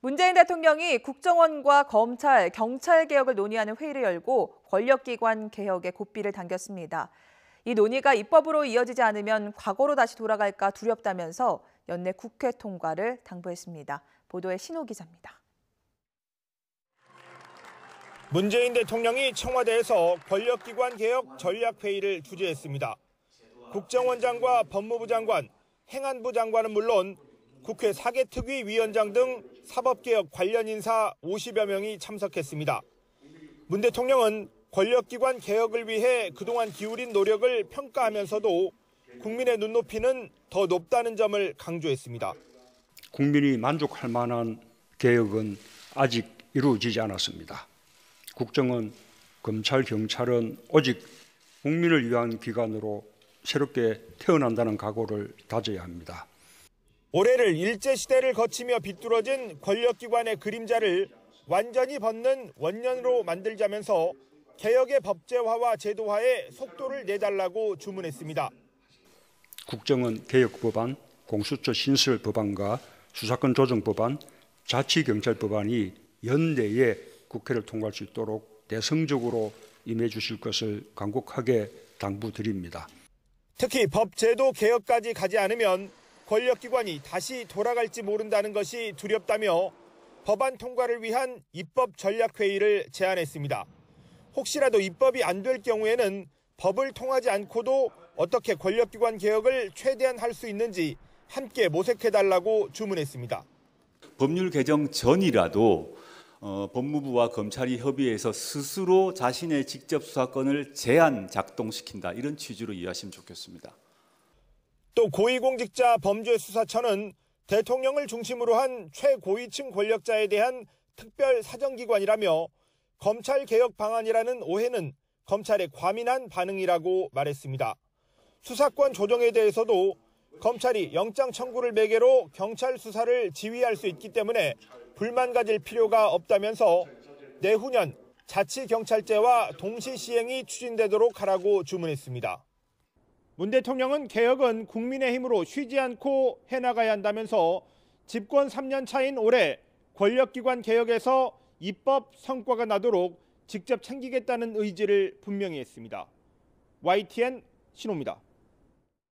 문재인 대통령이 국정원과 검찰, 경찰 개혁을 논의하는 회의를 열고 권력기관 개혁에 고삐를 당겼습니다. 이 논의가 입법으로 이어지지 않으면 과거로 다시 돌아갈까 두렵다면서 연내 국회 통과를 당부했습니다. 보도에 신호 기자입니다. 문재인 대통령이 청와대에서 권력기관 개혁 전략회의를 주재했습니다. 국정원장과 법무부 장관, 행안부 장관은 물론 국회 사개특위 위원장 등 사법개혁 관련 인사 50여 명이 참석했습니다. 문 대통령은 권력기관 개혁을 위해 그동안 기울인 노력을 평가하면서도 국민의 눈높이는 더 높다는 점을 강조했습니다. 국민이 만족할 만한 개혁은 아직 이루어지지 않았습니다. 국정원, 검찰, 경찰은 오직 국민을 위한 기관으로 새롭게 태어난다는 각오를 다져야 합니다. 올해를 일제시대를 거치며 비뚤어진 권력기관의 그림자를 완전히 벗는 원년으로 만들자면서 개혁의 법제화와 제도화에 속도를 내달라고 주문했습니다. 국정원 개혁법안, 공수처 신설 법안과 수사권 조정 법안, 자치경찰 법안이 연내에 국회를 통과할 수 있도록 내성적으로 임해 주실 것을 간곡하게 당부드립니다. 특히 법제도 개혁까지 가지 않으면 권력기관이 다시 돌아갈지 모른다는 것이 두렵다며 법안 통과를 위한 입법 전략회의를 제안했습니다. 혹시라도 입법이 안 될 경우에는 법을 통하지 않고도 어떻게 권력기관 개혁을 최대한 할 수 있는지 함께 모색해달라고 주문했습니다. 법률 개정 전이라도 법무부와 검찰이 협의해서 스스로 자신의 직접 수사권을 제한 작동시킨다. 이런 취지로 이해하시면 좋겠습니다. 또 고위공직자 범죄수사처는 대통령을 중심으로 한 최고위층 권력자에 대한 특별 사정기관이라며 검찰개혁 방안이라는 오해는 검찰의 과민한 반응이라고 말했습니다. 수사권 조정에 대해서도 검찰이 영장 청구를 매개로 경찰 수사를 지휘할 수 있기 때문에 불만 가질 필요가 없다면서 내후년 자치경찰제와 동시 시행이 추진되도록 하라고 주문했습니다. 문 대통령은 개혁은 국민의힘으로 쉬지 않고 해나가야 한다면서 집권 3년 차인 올해 권력기관 개혁에서 입법 성과가 나도록 직접 챙기겠다는 의지를 분명히 했습니다. YTN 신호입니다.